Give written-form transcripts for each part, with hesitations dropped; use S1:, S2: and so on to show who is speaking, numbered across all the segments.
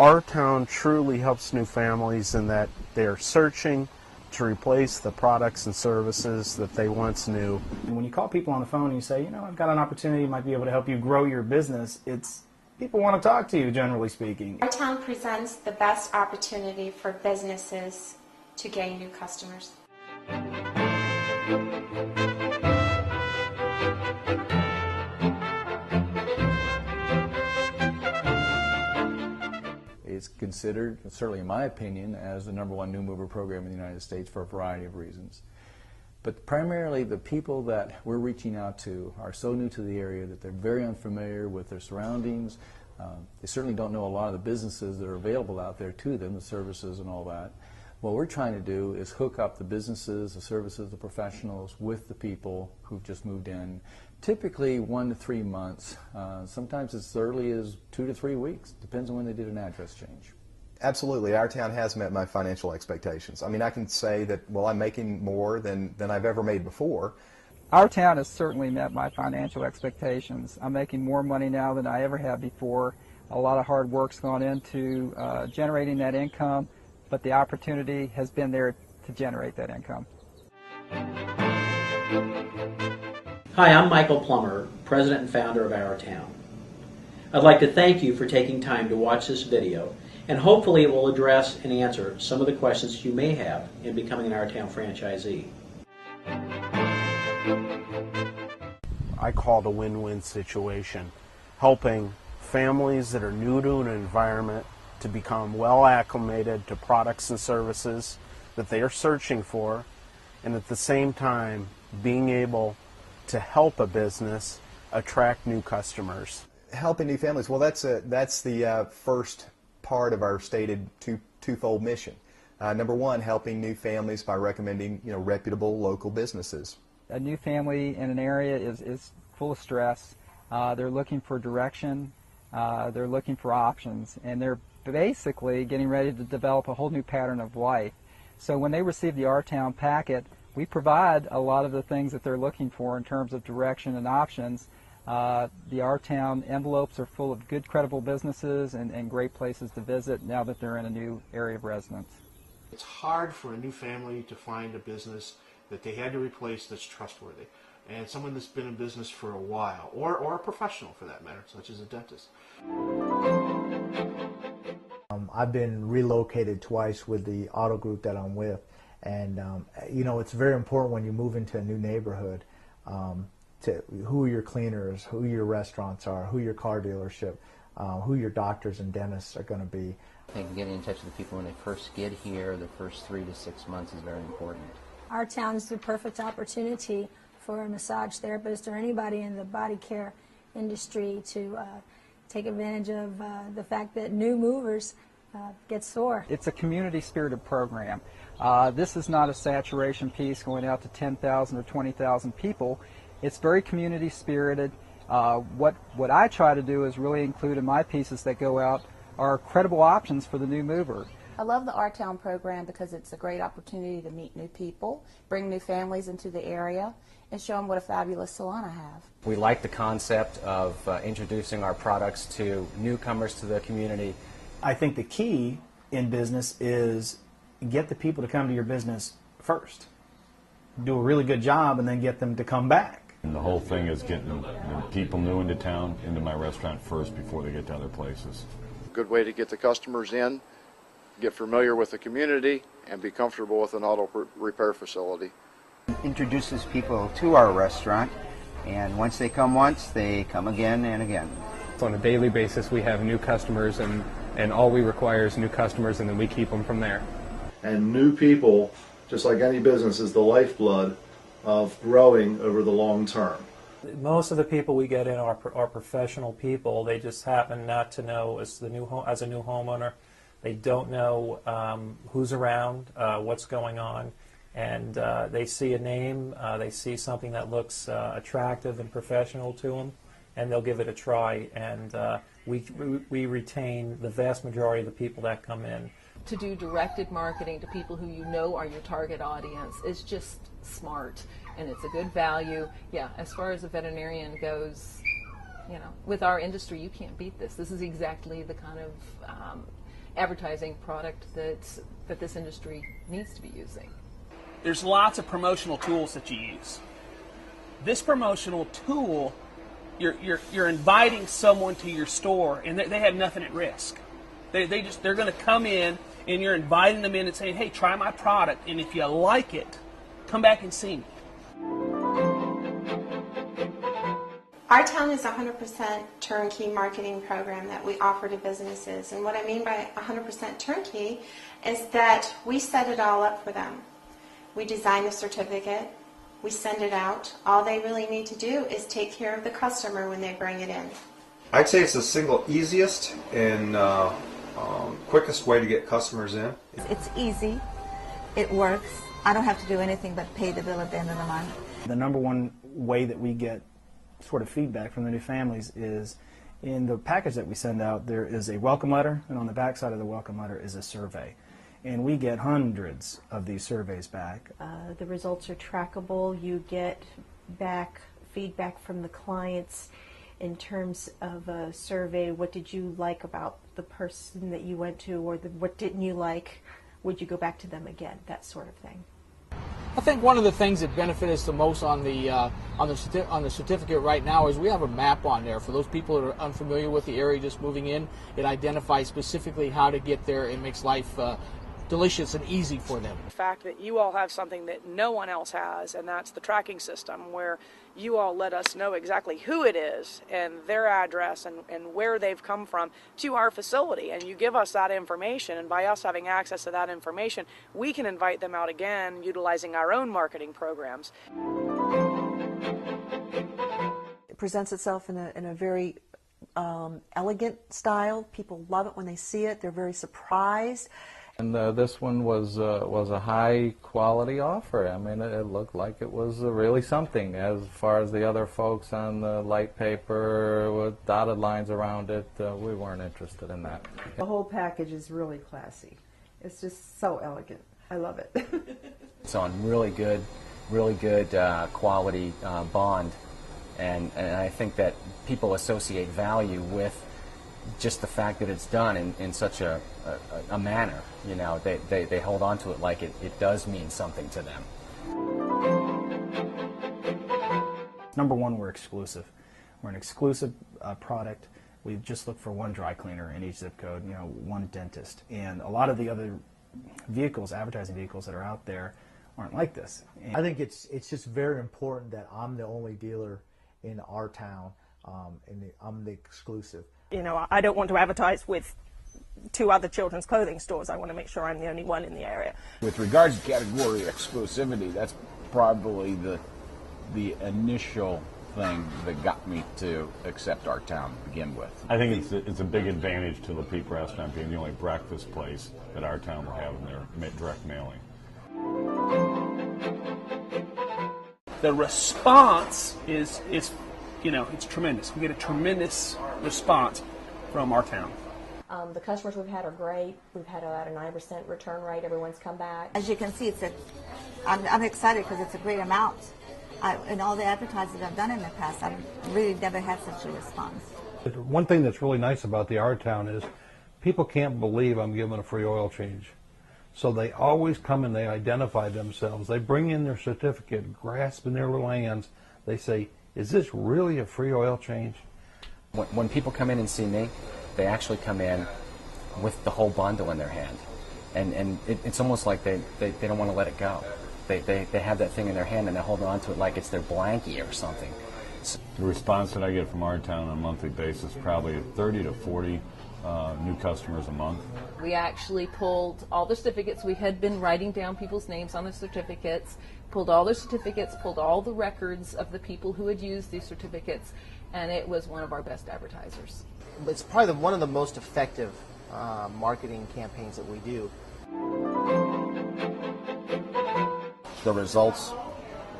S1: Our town truly helps new families in that they're searching to replace the products and services that they once knew.
S2: And when you call people on the phone and you say, you know, I've got an opportunity, might be able to help you grow your business, people want to talk to you, generally speaking.
S3: Our town presents the best opportunity for businesses to gain new customers.
S4: It's considered, certainly in my opinion, as the #1 new mover program in the United States for a variety of reasons. But primarily the people that we're reaching out to are so new to the area that they're very unfamiliar with their surroundings. They certainly don't know a lot of the businesses that are available out there to them, the services and all that. What we're trying to do is hook up the businesses, the services, the professionals with the people who've just moved in. Typically 1 to 3 months, sometimes as early as 2 to 3 weeks, depends on when they did an address change.
S5: Absolutely, our town has met my financial expectations. I mean, I can say that, well, I'm making more than I've ever made before.
S6: Our town has certainly met my financial expectations. I'm making more money now than I ever have before. A lot of hard work's gone into generating that income, but the opportunity has been there to generate that income.
S7: Hi, I'm Michael Plummer, President and founder of Our Town. I'd like to thank you for taking time to watch this video, and hopefully it will address and answer some of the questions you may have in becoming an Our Town franchisee.
S1: I call it a win-win situation, helping families that are new to an environment to become well acclimated to products and services that they are searching for, and at the same time being able to help a business attract new customers.
S5: Helping new families, well, that's the first part of our stated twofold mission. Number one, helping new families by recommending reputable local businesses.
S6: A new family in an area is full of stress. They're looking for direction, they're looking for options, and they're basically getting ready to develop a whole new pattern of life. So when they receive the Our Town packet, we provide a lot of the things that they're looking for in terms of direction and options. The Our Town envelopes are full of good, credible businesses and great places to visit now that they're in a new area of residence.
S8: It's hard for a new family to find a business that they had to replace that's trustworthy, and someone that's been in business for a while, or a professional for that matter, such as a dentist.
S9: I've been relocated twice with the auto group that I'm with. And, it's very important when you move into a new neighborhood to who your cleaners, who your restaurants are, who your car dealership, who your doctors and dentists are going to be.
S10: I think getting in touch with the people when they first get here, the first 3 to 6 months is very important.
S11: Our town is the perfect opportunity for a massage therapist or anybody in the body care industry to take advantage of the fact that new movers get sore.
S6: It's a community-spirited program. This is not a saturation piece going out to 10,000 or 20,000 people. It's very community-spirited. What I try to do is really include in my pieces that go out are credible options for the new mover.
S12: I love the Our Town program because it's a great opportunity to meet new people, bring new families into the area, and show them what a fabulous salon I have.
S13: We like the concept of introducing our products to newcomers to the community.
S2: I think the key in business is get the people to come to your business first. Do a really good job and then get them to come back.
S14: And the whole thing is getting the people new into town into my restaurant first before they get to other places.
S15: Good way to get the customers in, get familiar with the community, and be comfortable with an auto repair facility.
S16: Introduces people to our restaurant, and once they come once, they come again and again.
S17: So on a daily basis we have new customers, and all we require is new customers, and then we keep them from there.
S18: And new people, just like any business, is the lifeblood of growing over the long term.
S19: Most of the people we get in are professional people. They just happen not to know as a new homeowner. They don't know who's around, what's going on, and they see a name, they see something that looks attractive and professional to them, and they'll give it a try. And we retain the vast majority of the people that come in.
S20: To do directed marketing to people who you know are your target audience is just smart, and it's a good value. Yeah, as far as a veterinarian goes, with our industry, you can't beat this. This is exactly the kind of advertising product that this industry needs to be using.
S21: There's lots of promotional tools that you use. This promotional tool, you're inviting someone to your store, and they have nothing at risk. They're going to come in, and you're inviting them in and saying, hey, try my product, and if you like it, come back and see me.
S3: Our Town is a 100% turnkey marketing program that we offer to businesses. And what I mean by 100% turnkey is that we set it all up for them. We design the certificate, we send it out. All they really need to do is take care of the customer when they bring it in.
S22: I'd say it's the single easiest and quickest way to get customers in.
S23: It's easy, it works. I don't have to do anything but pay the bill at the end of the month.
S2: The number one way that we get sort of feedback from the new families is in the package that we send out, there is a welcome letter, and on the back side of the welcome letter is a survey. And we get hundreds of these surveys back.
S24: The results are trackable. You get back feedback from the clients in terms of a survey. What did you like about the person that you went to, or what didn't you like? Would you go back to them again? That sort of thing.
S25: I think one of the things that benefit us the most on the certificate right now is we have a map on there for those people that are unfamiliar with the area just moving in. It identifies specifically how to get there. It makes life delicious and easy for them.
S26: The fact that you all have something that no one else has, and that's the tracking system, where you all let us know exactly who it is and their address and where they've come from to our facility, and you give us that information, and by us having access to that information, we can invite them out again utilizing our own marketing programs.
S27: It presents itself in a very elegant style. People love it when they see it. They're very surprised.
S4: And this one was a high quality offer. I mean, it looked like it was really something. As far as the other folks on the light paper with dotted lines around it, we weren't interested in that.
S28: The whole package is really classy. It's just so elegant. I love it.
S13: It's on really good quality bond, and I think that people associate value with just the fact that it's done in such a manner. You know, they hold on to it like it does mean something to them.
S2: Number one, we're exclusive. We're an exclusive product. We just look for one dry cleaner in each zip code, one dentist. And a lot of the other vehicles, advertising vehicles that are out there aren't like this.
S9: I think it's just very important that I'm the only dealer in our town, and I'm the exclusive.
S29: I don't want to advertise with 2 other children's clothing stores. I want to make sure I'm the only one in the area.
S30: With regards to category exclusivity, that's probably the initial thing that got me to accept our town to begin with.
S14: I think it's a big advantage to the Peep Restaurant being the only breakfast place that our town will have in their direct mailing.
S21: The response is it's tremendous. We get a tremendous response from our town.
S24: The customers we've had are great. We've had about a 9% return rate. Everyone's come back.
S23: As you can see, I'm excited because it's a great amount. In all the advertising I've done in the past, I've really never had such a response.
S31: One thing that's really nice about the Our Town is people can't believe I'm giving a free oil change. So they always come and they identify themselves. They bring in their certificate, grasping their little hands. They say, is this really a free oil change?
S13: When people come in and see me, they actually come in with the whole bundle in their hand. And it's almost like they don't want to let it go. They have that thing in their hand and they're holding on to it like it's their blankie or something.
S14: The response that I get from our town on a monthly basis, probably 30 to 40 new customers a month.
S20: We actually pulled all the certificates. We had been writing down people's names on the certificates, pulled all their certificates, pulled all the records of the people who had used these certificates, and it was one of our best advertisers.
S32: It's probably one of the most effective marketing campaigns that we do.
S33: The results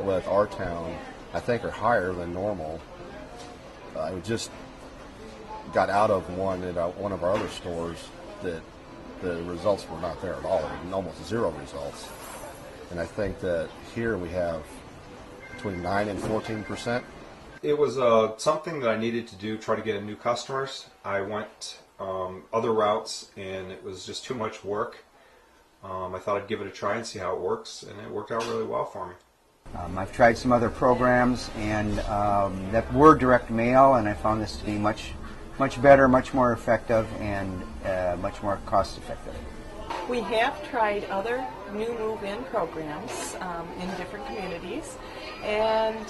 S33: with our town, I think, are higher than normal. I just got out of one at one of our other stores that the results were not there at all, almost zero results. And I think that here we have between 9 and 14%.
S34: It was something that I needed to do, try to get new customers. I went
S22: other routes, and it was just too much work. I thought I'd give it a try and see how it works, and it worked out really well for me.
S1: I've tried some other programs and that were direct mail, and I found this to be much better, much more effective, and much more cost effective.
S5: We have tried other new move-in programs in different communities, and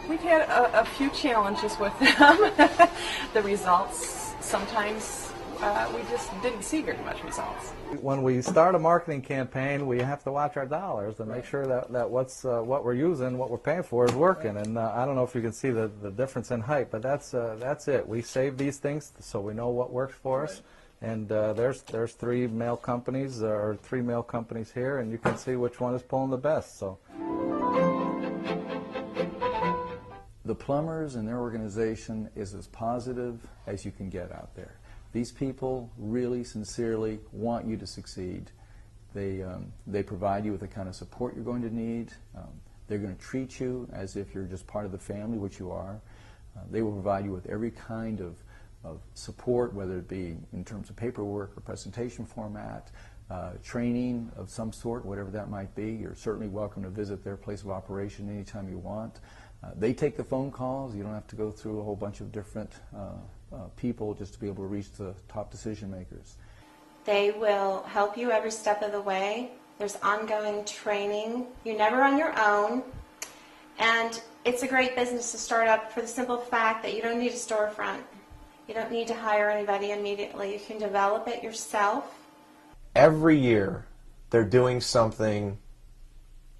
S5: we've had a few challenges with them. The results, sometimes we just didn't see very much results.
S6: When we start a marketing campaign, we have to watch our dollars and make sure that what we're using, what we're paying for, is working. And I don't know if you can see the difference in height, but that's it. We save these things so we know what works for us. And there's three male companies here, and you can see which one is pulling the best. So
S4: the plumbers and their organization is as positive as you can get out there. These people really sincerely want you to succeed. They provide you with the kind of support you're going to need. They're going to treat you as if you're just part of the family, which you are. They will provide you with every kind of support, whether it be in terms of paperwork or presentation format, training of some sort, whatever that might be. You're certainly welcome to visit their place of operation anytime you want. They take the phone calls. You don't have to go through a whole bunch of different people just to be able to reach the top decision makers.
S3: They will help you every step of the way. There's ongoing training. You're never on your own. And it's a great business to start up for the simple fact that you don't need a storefront. You don't need to hire anybody immediately. You can develop it yourself.
S7: Every year, they're doing something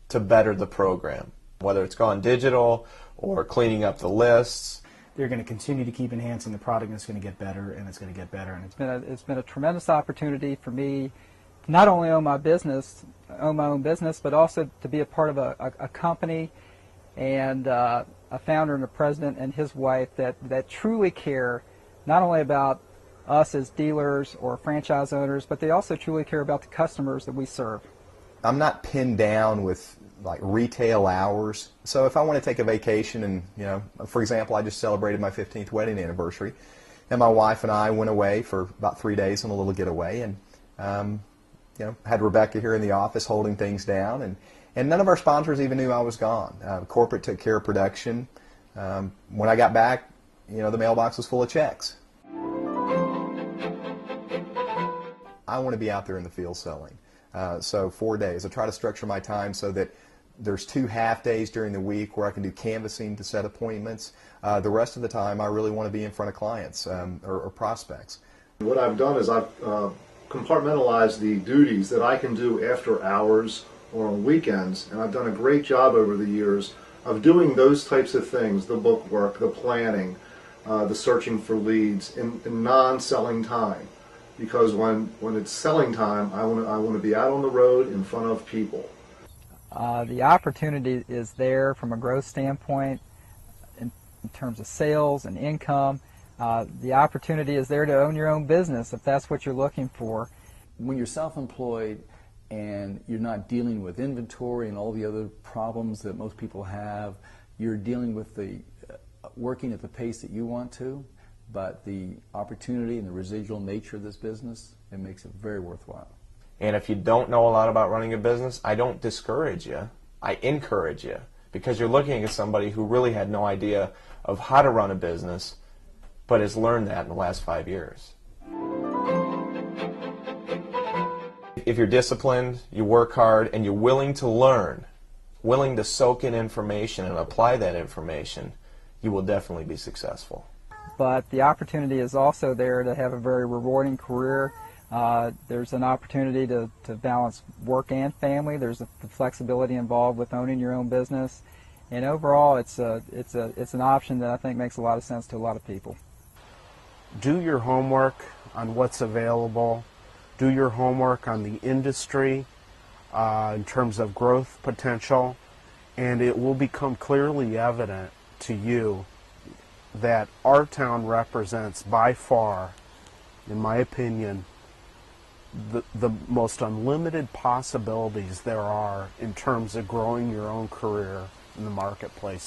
S7: to better the program, whether it's gone digital or cleaning up the lists.
S2: They're going to continue to keep enhancing the product, and it's going to get better, and it's going to get better. And
S8: it's been a tremendous opportunity for me to not only own my own business, but also to be a part of a company and a founder and a president and his wife that truly care not only about us as dealers or franchise owners, but they also truly care about the customers that we serve.
S7: I'm not pinned down with like retail hours. So if I want to take a vacation and, for example, I just celebrated my 15th wedding anniversary, and my wife and I went away for about 3 days on a little getaway, and, had Rebecca here in the office holding things down, and none of our sponsors even knew I was gone. Corporate took care of production. When I got back, the mailbox was full of checks. I want to be out there in the field selling. So 4 days. I try to structure my time so that there's 2 half days during the week where I can do canvassing to set appointments. The rest of the time I really want to be in front of clients or prospects.
S10: What I've done is I've compartmentalized the duties that I can do after hours or on weekends, and I've done a great job over the years of doing those types of things, the book work, the planning, the searching for leads in non-selling time. Because when it's selling time, I want to be out on the road in front of people.
S8: The opportunity is there from a growth standpoint in terms of sales and income. The opportunity is there to own your own business if that's what you're looking for.
S4: When you're self-employed and you're not dealing with inventory and all the other problems that most people have, you're dealing with working at the pace that you want to, but the opportunity and the residual nature of this business, it makes it very worthwhile.
S7: And if you don't know a lot about running a business, I don't discourage you. I encourage you, because you're looking at somebody who really had no idea of how to run a business, but has learned that in the last 5 years. If you're disciplined, you work hard, and you're willing to learn, willing to soak in information and apply that information, you will definitely be successful.
S8: But the opportunity is also there to have a very rewarding career. There's an opportunity to balance work and family. There's the flexibility involved with owning your own business, and overall, it's an option that I think makes a lot of sense to a lot of people.
S11: Do your homework on what's available. Do your homework on the industry in terms of growth potential, and it will become clearly evident to you that our town represents by far, in my opinion, the most unlimited possibilities there are in terms of growing your own career in the marketplace.